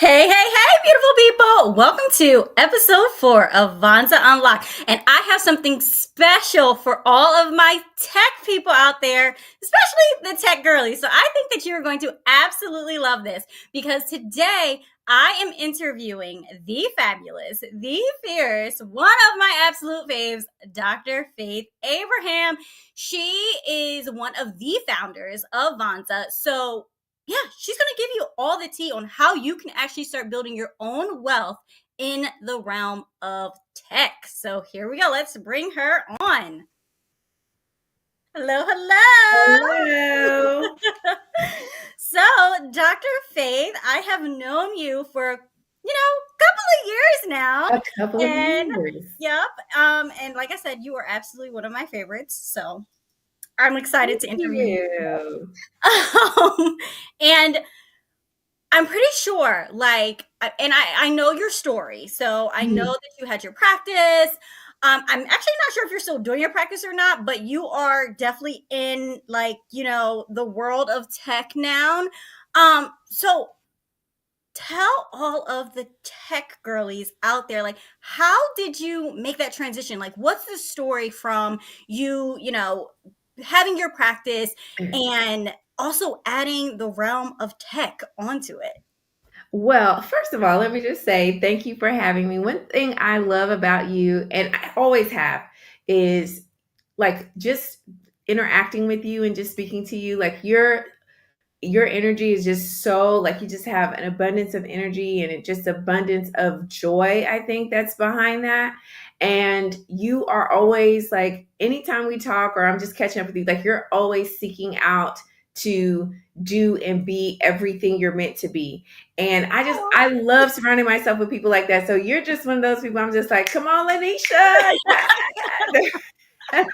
Hey, hey, hey, beautiful people. Welcome to episode 4 of Vonza Unlocked. And I have something special for all of my tech people out there, especially the tech girlies. So I think that you're going to absolutely love this because today I am interviewing the fabulous, the fierce, one of my absolute faves, Dr. Faith Abraham. She is one of the founders of Vonza. So yeah, she's going to give you all the tea on how you can actually start building your own wealth in the realm of tech. So here we go. Let's bring her on. Hello, hello. Hello. So, Dr. Faith, I have known you for, a couple of years now. A couple of And years. yep, and like I said, you are absolutely one of my favorites. So, I'm excited Thank to interview you. you. And I'm pretty sure, and I know your story. So I know Mhm. that you had your practice. I'm actually not sure if you're still doing your practice or not, but you are definitely in the world of tech now. So tell all of the tech girlies out there, like, how did you make that transition? Like, what's the story from you having your practice and also adding the realm of tech onto it? Well, first of all, let me just say thank you for having me. One thing I love about you, and I always have, is like just interacting with you and just speaking to you. Like your energy is just so like you just have an abundance of energy and it just abundance of joy. I think that's behind that. And you are always like anytime we talk or I'm just catching up with you, like you're always seeking out to do and be everything you're meant to be. And I love surrounding myself with people like that. So you're just one of those people I'm just like, come on, Lanisha. I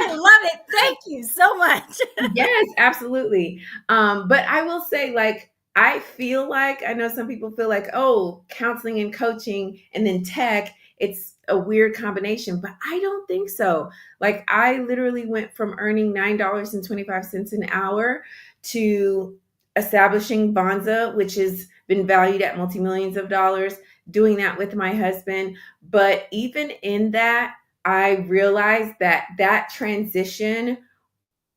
love it. Thank you so much. Yes, absolutely. But I will say, like, I feel like I know some people feel like, oh, counseling and coaching and then tech, it's a weird combination, but I don't think so. Like, I literally went from earning $9.25 an hour to establishing Bonza, which has been valued at multi-millions of dollars, doing that with my husband. But even in that, I realized that that transition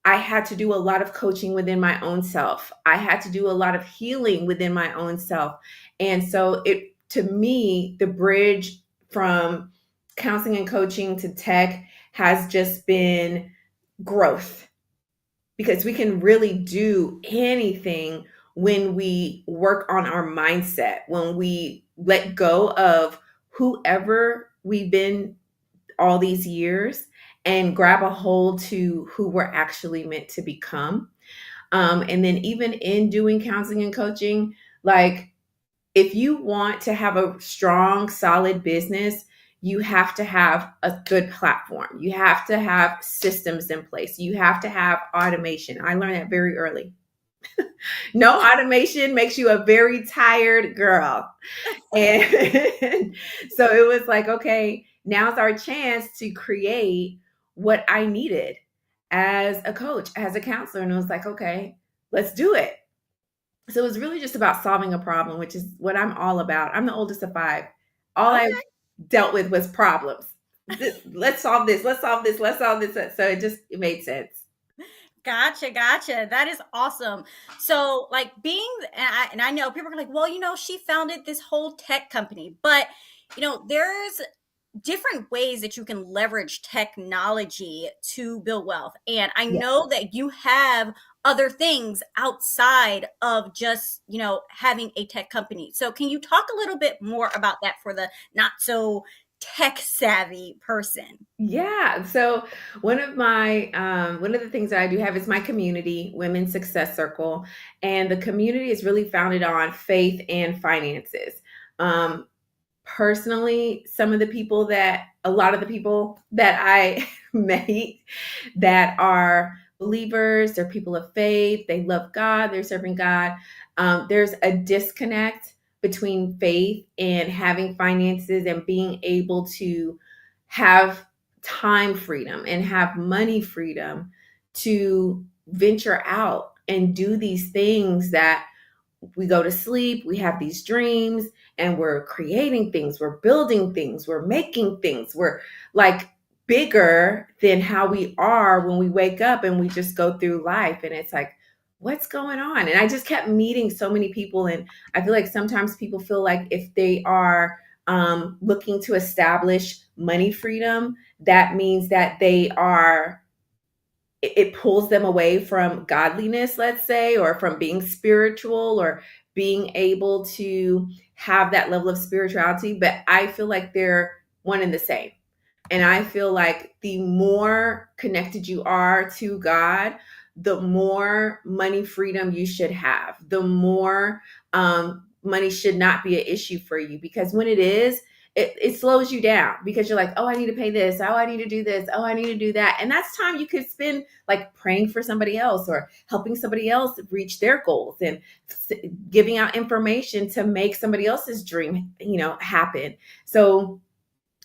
I had to do a lot of coaching within my own self. I had to do a lot of healing within my own self. And so it to me, the bridge from counseling and coaching to tech has just been growth because we can really do anything when we work on our mindset, when we let go of whoever we've been all these years and grab a hold to who we're actually meant to become. And then, even in doing counseling and coaching, like if you want to have a strong, solid business, you have to have a good platform. You have to have systems in place. You have to have automation. I learned that very early. No automation makes you a very tired girl. And so it was like, okay, now's our chance to create what I needed as a coach, as a counselor. And it was like, okay, let's do it. So it was really just about solving a problem, which is what I'm all about. I'm the oldest of five. All I Okay. dealt with was problems. Let's solve this. Let's solve this. Let's solve this. So it made sense. Gotcha, gotcha. That is awesome. So, like, and I know people are like, well, she founded this whole tech company, but there's different ways that you can leverage technology to build wealth. And I Yeah. know that you have other things outside of just, having a tech company. So can you talk a little bit more about that for the not so tech savvy person? Yeah. So one of the things that I do have is my community, Women's Success Circle, and the community is really founded on faith and finances. Um, Personally, a lot of the people that I meet that are believers, they're people of faith, they love God, they're serving God. There's a disconnect between faith and having finances and being able to have time freedom and have money freedom to venture out and do these things that we go to sleep, we have these dreams, and we're creating things, we're building things, we're making things, we're like bigger than how we are when we wake up and we just go through life. And it's like, what's going on? And I just kept meeting so many people. And I feel like sometimes people feel like if they are looking to establish money freedom, that means that they are it pulls them away from godliness, let's say, or from being spiritual or being able to have that level of spirituality. But I feel like they're one and the same. And I feel like the more connected you are to God, the more money freedom you should have, the more money should not be an issue for you. Because when it is, it slows you down because you're like, oh, I need to pay this. Oh, I need to do this. Oh, I need to do that. And that's time you could spend like praying for somebody else or helping somebody else reach their goals and giving out information to make somebody else's dream, happen. So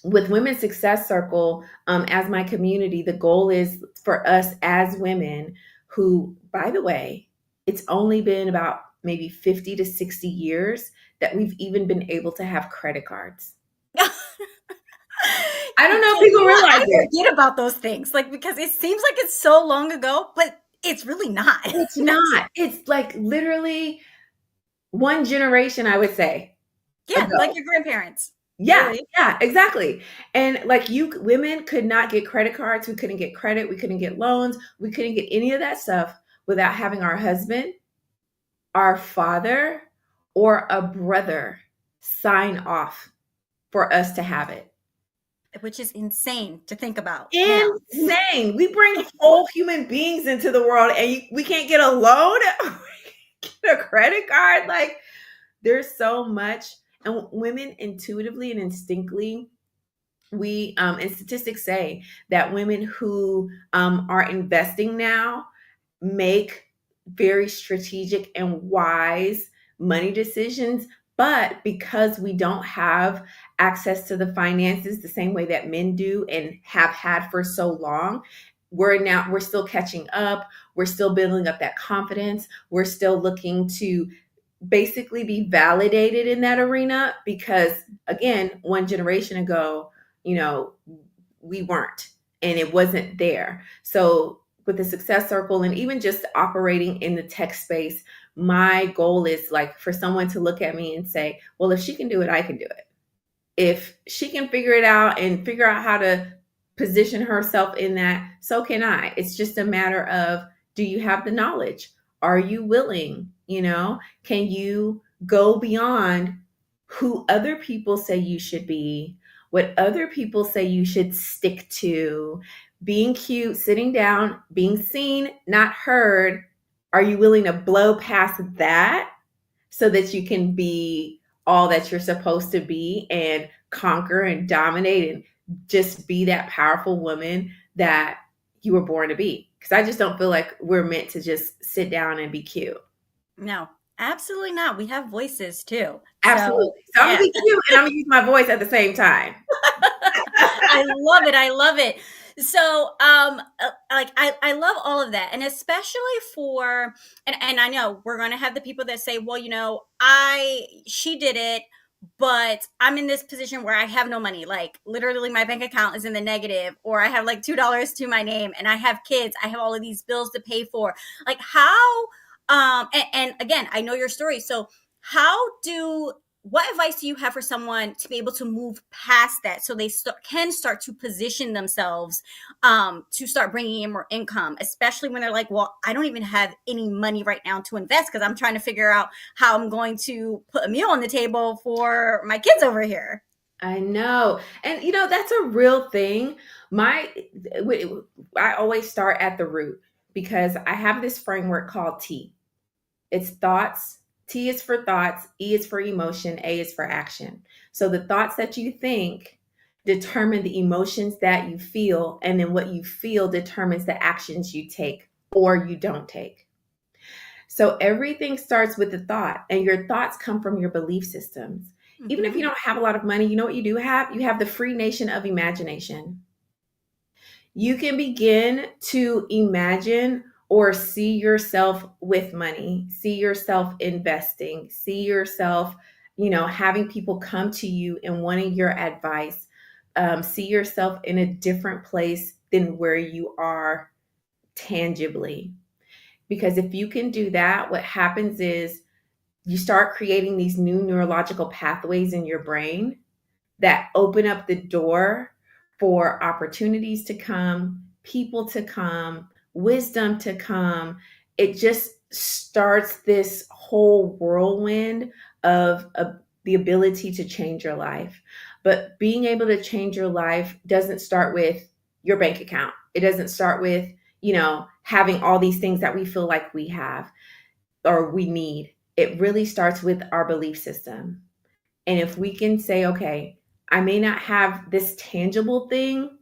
with Women's Success Circle, as my community, the goal is for us as women who, by the way, it's only been about maybe 50 to 60 years that we've even been able to have credit cards. I don't know if people realize it. Forget about those things, like, because it seems like it's so long ago, but it's really not. It's not. It's like literally one generation, I would say. Yeah, ago. like your grandparents. Yeah, Really. yeah, exactly. And like women could not get credit cards. We couldn't get credit. We couldn't get loans. We couldn't get any of that stuff without having our husband, our father, or a brother sign off for us to have it. Which is insane to think about. Insane. We bring whole human beings into the world and we can't get a loan, get a credit card. Like, there's so much. And women intuitively and instinctively, we and statistics say that women who are investing now make very strategic and wise money decisions. But because we don't have access to the finances the same way that men do and have had for so long, we're still catching up. We're still building up that confidence. We're still looking to basically be validated in that arena because, again, one generation ago, we weren't and it wasn't there. So with the Success Circle and even just operating in the tech space, my goal is like for someone to look at me and say, well, if she can do it, I can do it. If she can figure it out and figure out how to position herself in that, so can I. It's just a matter of, do you have the knowledge? Are you willing? Can you go beyond who other people say you should be, what other people say you should stick to, being cute, sitting down, being seen, not heard? Are you willing to blow past that so that you can be all that you're supposed to be and conquer and dominate and just be that powerful woman that you were born to be? Because I just don't feel like we're meant to just sit down and be cute. No, absolutely not. We have voices too. Absolutely. So I'm going to be cute and I'm going to use my voice at the same time. I love it. I love it. So, like, I love all of that. And especially for, and I know we're going to have the people that say, well, she did it, but I'm in this position where I have no money. Like, literally my bank account is in the negative, or I have like $2 to my name and I have kids. I have all of these bills to pay for. Like, how, and again, I know your story. So what advice do you have for someone to be able to move past that so they can start to position themselves to start bringing in more income, especially when they're like, well, I don't even have any money right now to invest because I'm trying to figure out how I'm going to put a meal on the table for my kids over here. I know. And, that's a real thing. I always start at the root because I have this framework called T. It's thoughts. T is for thoughts, E is for emotion, A is for action. So the thoughts that you think determine the emotions that you feel, and then what you feel determines the actions you take or you don't take. So everything starts with the thought, and your thoughts come from your belief systems. Mm-hmm. Even if you don't have a lot of money, you know what you do have? You have the free nation of imagination. You can begin to imagine or see yourself with money, see yourself investing, see yourself, having people come to you and wanting your advice, see yourself in a different place than where you are tangibly. Because if you can do that, what happens is you start creating these new neurological pathways in your brain that open up the door for opportunities to come, people to come, wisdom to come. It just starts this whole whirlwind of the ability to change your life. But being able to change your life doesn't start with your bank account. It doesn't start with, having all these things that we feel like we have or we need. It really starts with our belief system. And if we can say, okay, I may not have this tangible thing,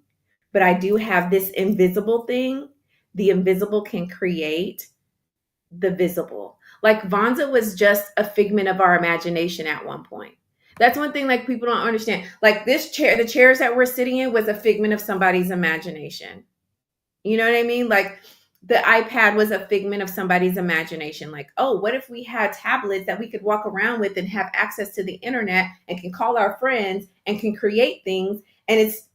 but I do have this invisible thing, the invisible can create the visible. Like Vonza was just a figment of our imagination at one point. That's one thing like people don't understand. Like this chair, the chairs that we're sitting in was a figment of somebody's imagination. You know what I mean? Like the iPad was a figment of somebody's imagination. Like, oh, what if we had tablets that we could walk around with and have access to the internet and can call our friends and can create things? And it's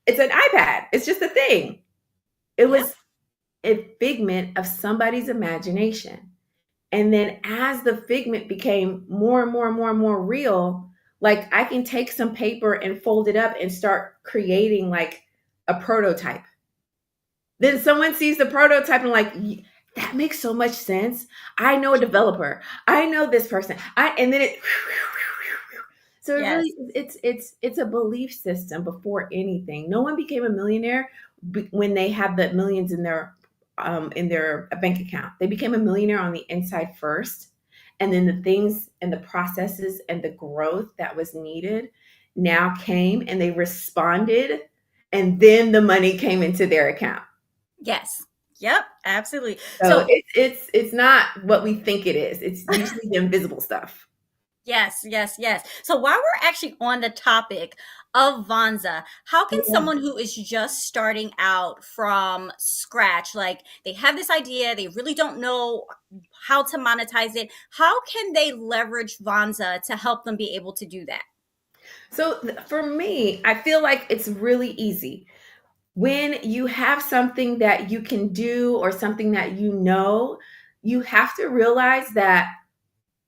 an iPad. It's just a thing. It was a figment of somebody's imagination. And then as the figment became more and more and more and more real, like I can take some paper and fold it up and start creating like a prototype. Then someone sees the prototype and like, that makes so much sense. I know a developer. I know this person. And then it. So it really, it's a belief system before anything. No one became a millionaire when they had the millions in their bank account. They became a millionaire on the inside first, and then the things and the processes and the growth that was needed now came, and they responded, and then the money came into their account. Yes. Yep. Absolutely. So it's not what we think it is. It's usually the invisible stuff. Yes. So while we're actually on the topic of Vonza, how can someone who is just starting out from scratch, like they have this idea, they really don't know how to monetize it, how can they leverage Vonza to help them be able to do that? So for me, I feel like it's really easy. When you have something that you can do or something that you have to realize that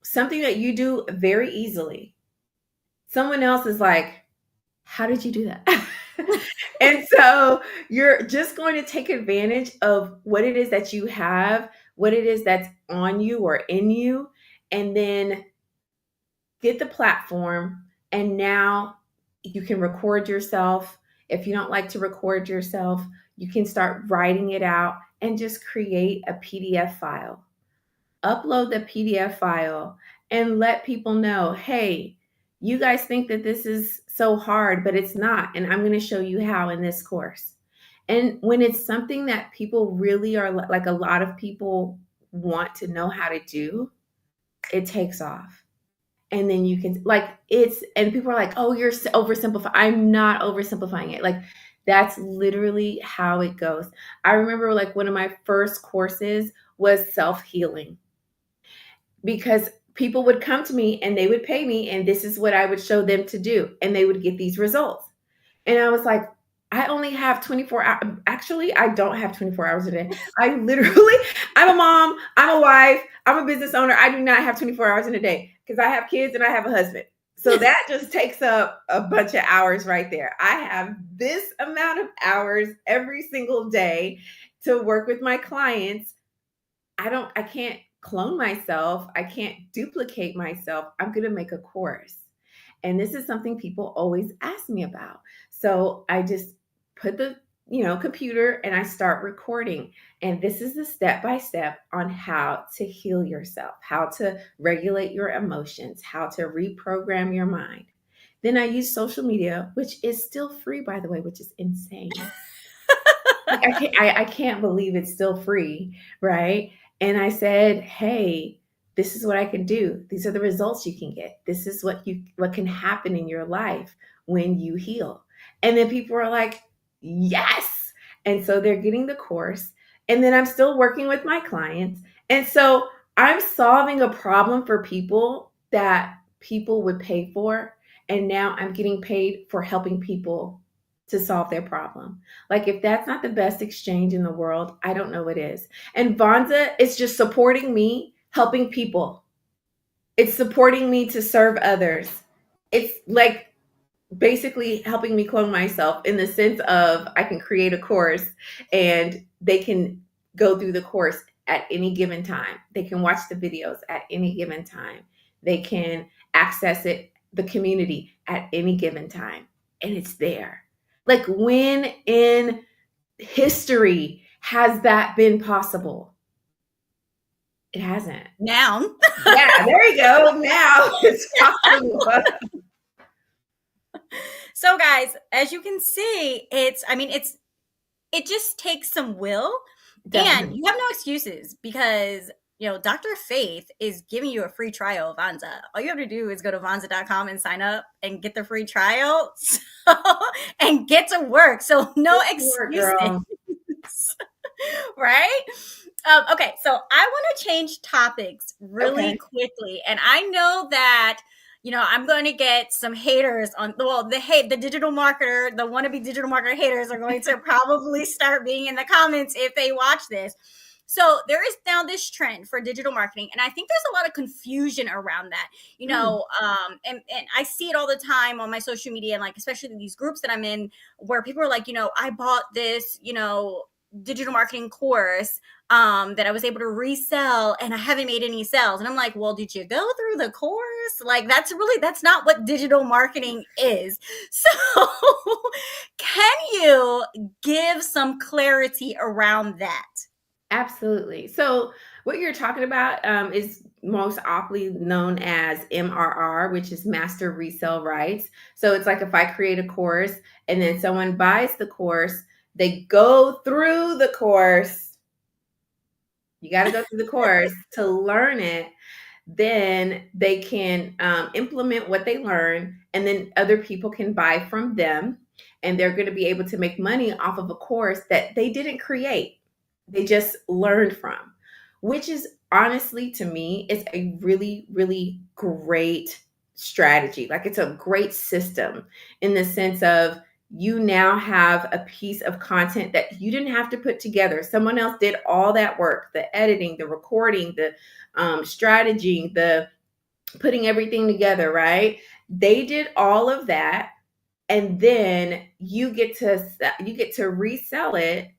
something that you do very easily, someone else is like, how did you do that? And so you're just going to take advantage of what it is that you have, what it is that's on you or in you, and then get the platform. And now you can record yourself. If you don't like to record yourself, you can start writing it out and just create a PDF file. Upload the PDF file and let people know, hey, you guys think that this is so hard, but it's not. And I'm going to show you how in this course. And when it's something that people really are like, a lot of people want to know how to do, it takes off. And then you can and people are like, oh, you're oversimplifying. I'm not oversimplifying it. Like that's literally how it goes. I remember like one of my first courses was self-healing, because people would come to me and they would pay me, and this is what I would show them to do, and they would get these results. And I was like, I only have 24 hours. Actually, I don't have 24 hours a day. I'm a mom, I'm a wife, I'm a business owner. I do not have 24 hours in a day because I have kids and I have a husband. So that just takes up a bunch of hours right there. I have this amount of hours every single day to work with my clients. I can't clone myself. I can't duplicate myself. I'm going to make a course. And this is something people always ask me about. So I just put the computer and I start recording. And this is the step-by-step on how to heal yourself, how to regulate your emotions, how to reprogram your mind. Then I use social media, which is still free, by the way, which is insane. I can't believe it's still free, right? And I said, hey, this is what I can do. These are the results you can get. This is what can happen in your life when you heal. And then people are like, yes. And so they're getting the course. And then I'm still working with my clients. And so I'm solving a problem for people that people would pay for. And now I'm getting paid for helping people to solve their problem. Like, if that's not the best exchange in the world, I don't know what is. And Vonza is just supporting me, helping people. It's supporting me to serve others. It's like basically helping me clone myself in the sense of I can create a course and they can go through the course at any given time. They can watch the videos at any given time. They can access it, the community, at any given time. And it's there. Like, when in history has that been possible? It hasn't. Now. Yeah, there you go. Now it's possible. So guys, as you can see, it just takes some will. Definitely. And you have no excuses because, Dr. Faith is giving you a free trial of Vonza. All you have to do is go to Vonza.com and sign up and get the free trial and get to work. So no excuses. Right? Okay, so I want to change topics really quickly. And I know that, I'm going to get some haters on, the digital marketer, the wannabe digital marketer haters are going to probably start being in the comments if they watch this. So there is now this trend for digital marketing, and I think there's a lot of confusion around that, and I see it all the time on my social media, and like, especially in these groups that I'm in, where people are like, I bought this, digital marketing course that I was able to resell, and I haven't made any sales. And I'm like, well, did you go through the course? Like, that's not what digital marketing is. So can you give some clarity around that? Absolutely. So what you're talking about is most aptly known as MRR, which is master resale rights. So it's like, if I create a course and then someone buys the course, they go through the course. You got to go through the course to learn it. Then they can implement what they learn, and then other people can buy from them, and they're going to be able to make money off of a course that they didn't create. They just learned from, which is honestly, to me, it's a really, really great strategy. Like, it's a great system in the sense of, you now have a piece of content that you didn't have to put together. Someone else did all that work, the editing, the recording, the strategy, the putting everything together, right? They did all of that. And then you get to resell it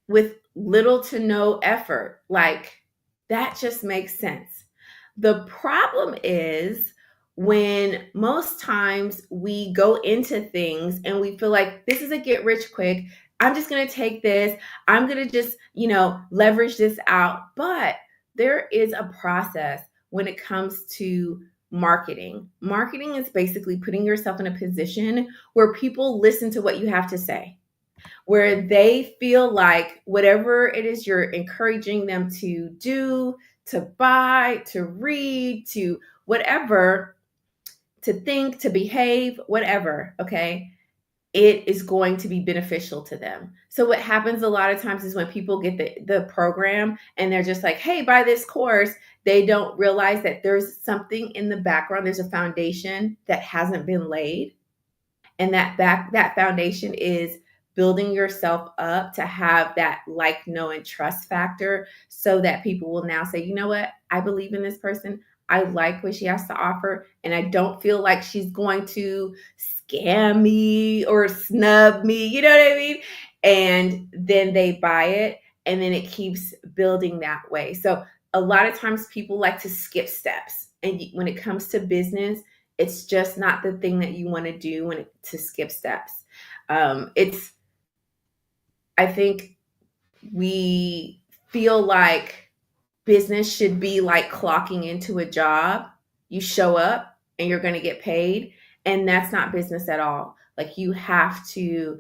with little to no effort. Like, that just makes sense. The problem is when most times we go into things and we feel like, this is a get rich quick. I'm just going to take this. I'm going to just, leverage this out. But there is a process when it comes to marketing. Marketing is basically putting yourself in a position where people listen to what you have to say, where they feel like whatever it is you're encouraging them to do, to buy, to read, to whatever, to think, to behave, whatever, okay, it is going to be beneficial to them. So what happens a lot of times is when people get the program and they're just like, hey, buy this course, they don't realize that there's something in the background. There's a foundation that hasn't been laid. And that foundation is building yourself up to have that like, know, and trust factor, so that people will now say, you know what, I believe in this person. I like what she has to offer, and I don't feel like she's going to scam me or snub me. You know what I mean? And then they buy it, and then it keeps building that way. So a lot of times people like to skip steps. And when it comes to business, it's just not the thing that you want to do to skip steps. I think we feel like business should be like clocking into a job. You show up and you're going to get paid. And that's not business at all. Like, you have to,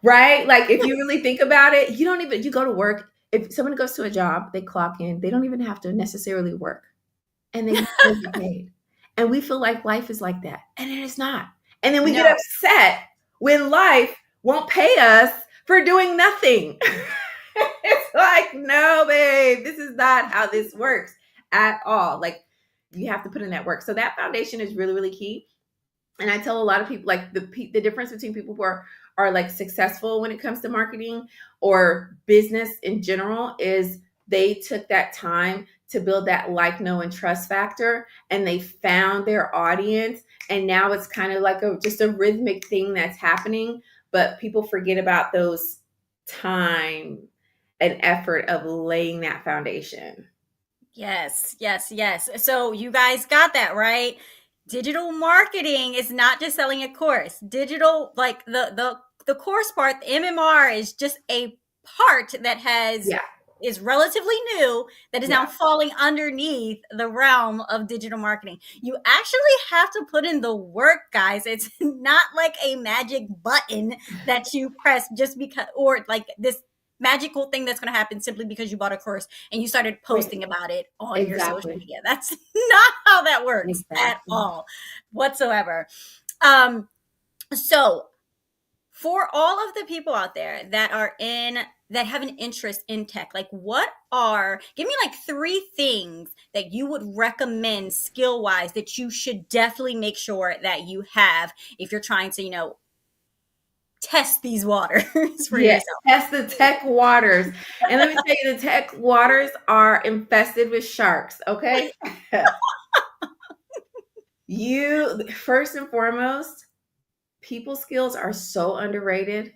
right? Like, if you really think about it, you go to work. If someone goes to a job, they clock in, they don't even have to necessarily work, and they still get paid. And we feel like life is like that. And it is not. And then we get upset when life won't pay us for doing nothing. It's like, no, babe, this is not how this works at all. Like, you have to put in that work. So that foundation is really, really key. And I tell a lot of people, like, the difference between people who are like successful when it comes to marketing or business in general is they took that time to build that like, know, and trust factor, and they found their audience. And now it's kind of like just a rhythmic thing that's happening, but people forget about those time and effort of laying that foundation. Yes, yes, yes. So you guys got that, right? Digital marketing is not just selling a course. Digital, like the course part, the MMR is just a part that Yeah. is relatively new, that is Yeah. now falling underneath the realm of digital marketing. You actually have to put in the work, guys. It's not like a magic button that you press just because, or like this magical thing that's going to happen simply because you bought a course and you started posting about it on your social Exactly. media. That's not how that works at Exactly. all whatsoever. So for all of the people out there that have an interest in tech, like give me like 3 things that you would recommend skill wise that you should definitely make sure that you have if you're trying to, test these waters for Yes, yourself. test the tech waters. And let me tell you, the tech waters are infested with sharks, okay? First and foremost, people skills are so underrated.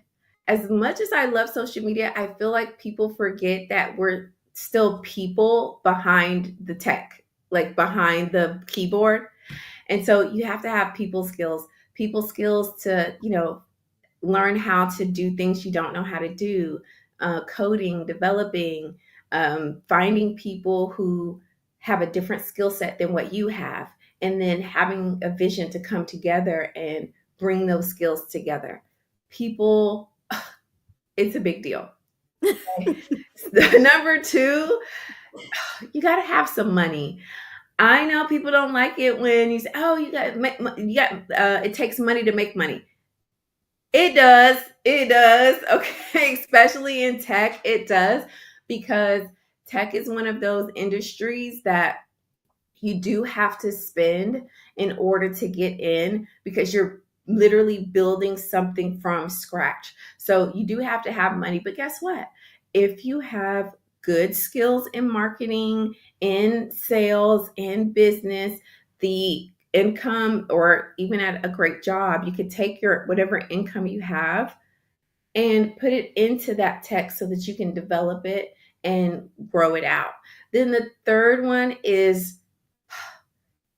As much as I love social media, I feel like people forget that we're still people behind the tech, like behind the keyboard. And so you have to have people skills to, learn how to do things you don't know how to do, coding, developing, finding people who have a different skill set than what you have, and then having a vision to come together and bring those skills together. People, it's a big deal. Okay? Number two, you got to have some money. I know people don't like it when you say, "Oh, it takes money to make money." It does. It does. Okay. Especially in tech, it does, because tech is one of those industries that you do have to spend in order to get in, because you're literally building something from scratch. So you do have to have money. But guess what? If you have good skills in marketing, in sales, in business, the income, or even at a great job, you could take your whatever income you have and put it into that tech so that you can develop it and grow it out. Then the third one is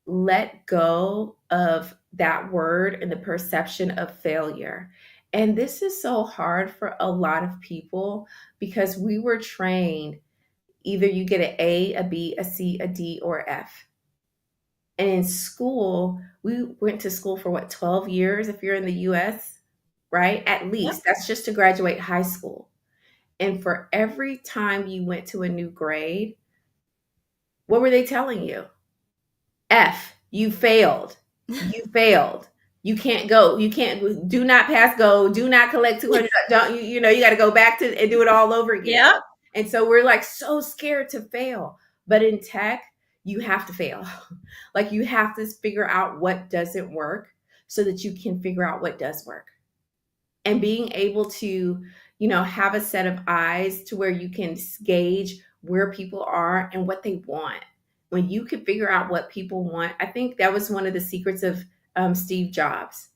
let go of that word and the perception of failure. And this is so hard for a lot of people because we were trained either you get an A, a B, a C, a D, or F. And in school, we went to school for what, 12 years if you're in the US, right? At Yep. least that's just to graduate high school. And for every time you went to a new grade, what were they telling you? F, you failed. You failed. You can't go. You can't, do not pass go. Do not collect 200. Don't you know, you got to go back to and do it all over again. Yep. And so we're like so scared to fail. But in tech, you have to fail. Like, you have to figure out what doesn't work so that you can figure out what does work. And being able to, have a set of eyes to where you can gauge where people are and what they want. When you can figure out what people want, I think that was one of the secrets of Steve Jobs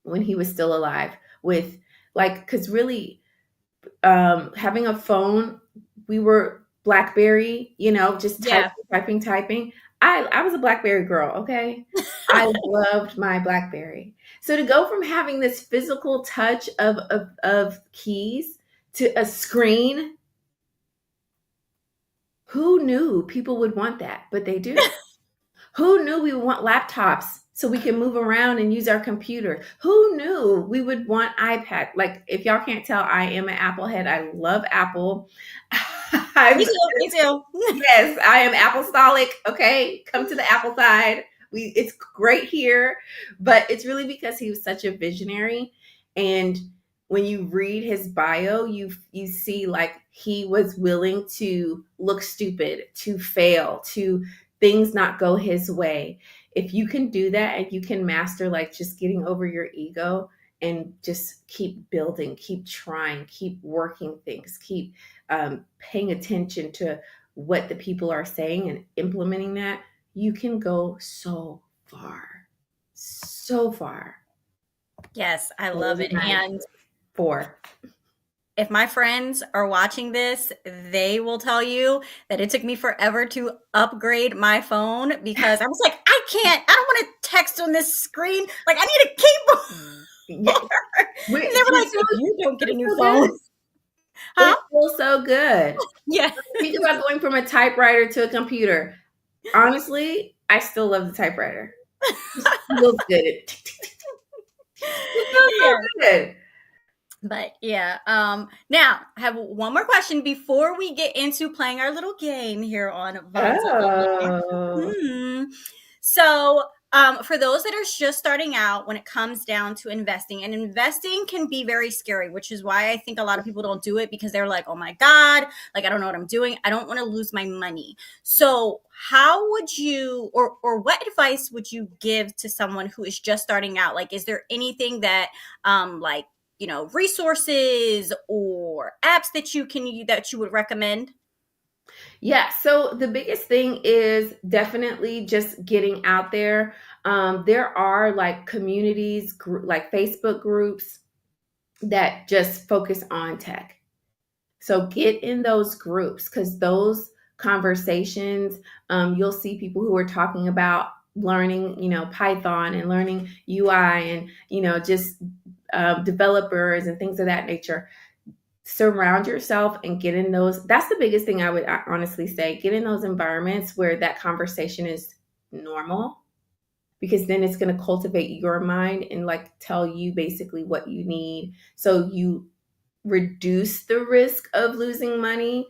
when he was still alive, with like, because really, having a phone, we were BlackBerry, just Yeah. typing. I was a BlackBerry girl, okay? I loved my BlackBerry. So to go from having this physical touch of keys to a screen, who knew people would want that? But they do. Who knew we would want laptops so we can move around and use our computer? Who knew we would want iPad? Like, if y'all can't tell, I am an Apple head. I love Apple. Me too. Me too. Yes, I am apostolic. Okay, come to the Apple side. It's great here, but it's really because he was such a visionary. And when you read his bio, you see like he was willing to look stupid, to fail, to things not go his way. If you can do that and you can master like just getting over your ego and just keep building, keep trying, keep working things, keep paying attention to what the people are saying and implementing that, you can go so far. So far. Yes, I That love was it. my And 4. if my friends are watching this, they will tell you that it took me forever to upgrade my phone because I was like, I don't want to text on this screen. Like, I need a keyboard. Yeah, And they were like, if you don't get a new phone, huh? it feels so good. Yeah. Think about going from a typewriter to a computer. Honestly, I still love the typewriter. It feels good. It feels so good. But yeah, now I have one more question before we get into playing our little game here on Vonza Unlocked. Oh. So, for those that are just starting out, when it comes down to investing, and investing can be very scary, which is why I think a lot of people don't do it because they're like, oh my God, like I don't know what I'm doing. I don't want to lose my money. So, how would you, or what advice would you give to someone who is just starting out? Like, is there anything that, like, resources or apps that you would recommend? Yeah, so the biggest thing is definitely just getting out there. There are like communities, like Facebook groups that just focus on tech. So get in those groups because those conversations, you'll see people who are talking about learning, Python and learning UI and, just developers and things of that nature. Surround yourself and get in those. That's the biggest thing I would honestly say. Get in those environments where that conversation is normal because then it's going to cultivate your mind and like tell you basically what you need. So you reduce the risk of losing money,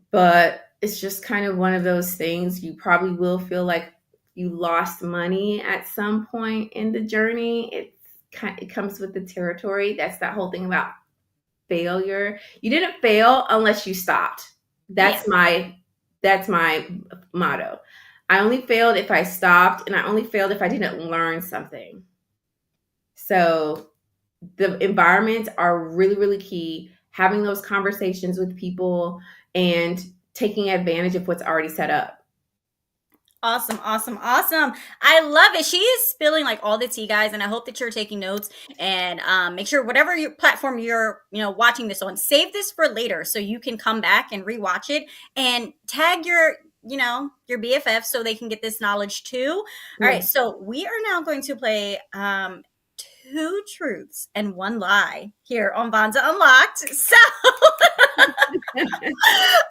but it's just kind of one of those things. You probably will feel like you lost money at some point in the journey. It comes with the territory. That's that whole thing about failure. You didn't fail unless you stopped. That's Yeah. my motto. I only failed if I stopped, and I only failed if I didn't learn something. So the environments are really, really key. Having those conversations with people and taking advantage of what's already set up. Awesome, awesome, awesome. I love it. She is spilling like all the tea, guys, and I hope that you're taking notes and make sure whatever your platform you're, watching this on, save this for later so you can come back and rewatch it and tag your BFF so they can get this knowledge too. All right, so we are now going to play two truths and one lie here on Vonza Unlocked. So,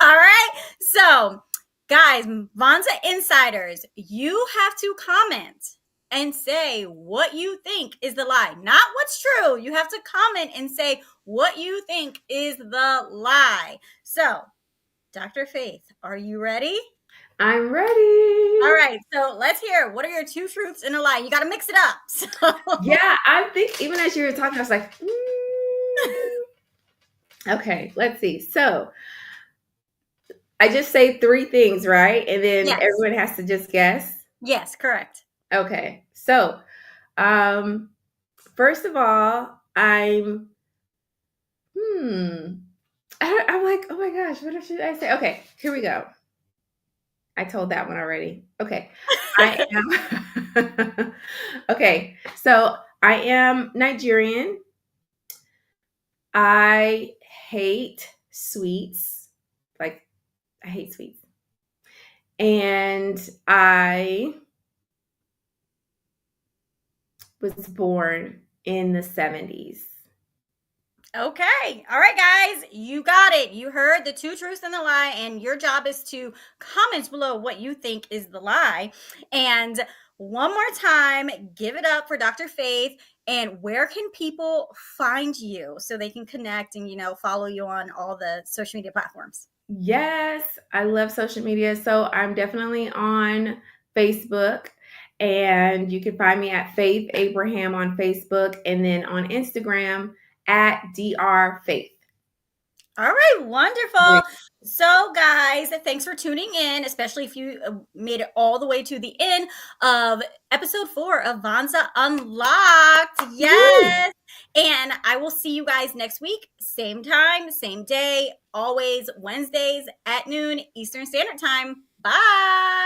all right, so guys, Vonza Insiders, you have to comment and say what you think is the lie, not what's true. You have to comment and say what you think is the lie. So, Dr. Faith, are you ready? I'm ready. All right, so let's hear. What are your two truths and a lie? You got to mix it up. So. Yeah, I think even as you were talking, I was like, okay, let's see. So I just say 3 things, right? And then everyone has to just guess. Yes, correct. Okay. So, first of all, I'm like, oh my gosh, what should I say? Okay, here we go. I told that one already. Okay. I am okay. So I am Nigerian. I hate sweets. Like I hate sweets. And I was born in the 70s. Okay. All right, guys. You got it. You heard the two truths and the lie. And your job is to comment below what you think is the lie. And one more time, give it up for Dr. Faith. And where can people find you so they can connect and, follow you on all the social media platforms? Yes, I love social media. So I'm definitely on Facebook. And you can find me at Faith Abraham on Facebook and then on Instagram at Dr. Faith. All right, wonderful. So, guys, thanks for tuning in, especially if you made it all the way to the end of episode 4 of Vonza Unlocked. Yes. And I will see you guys next week, same time, same day, always Wednesdays at noon Eastern Standard Time. Bye.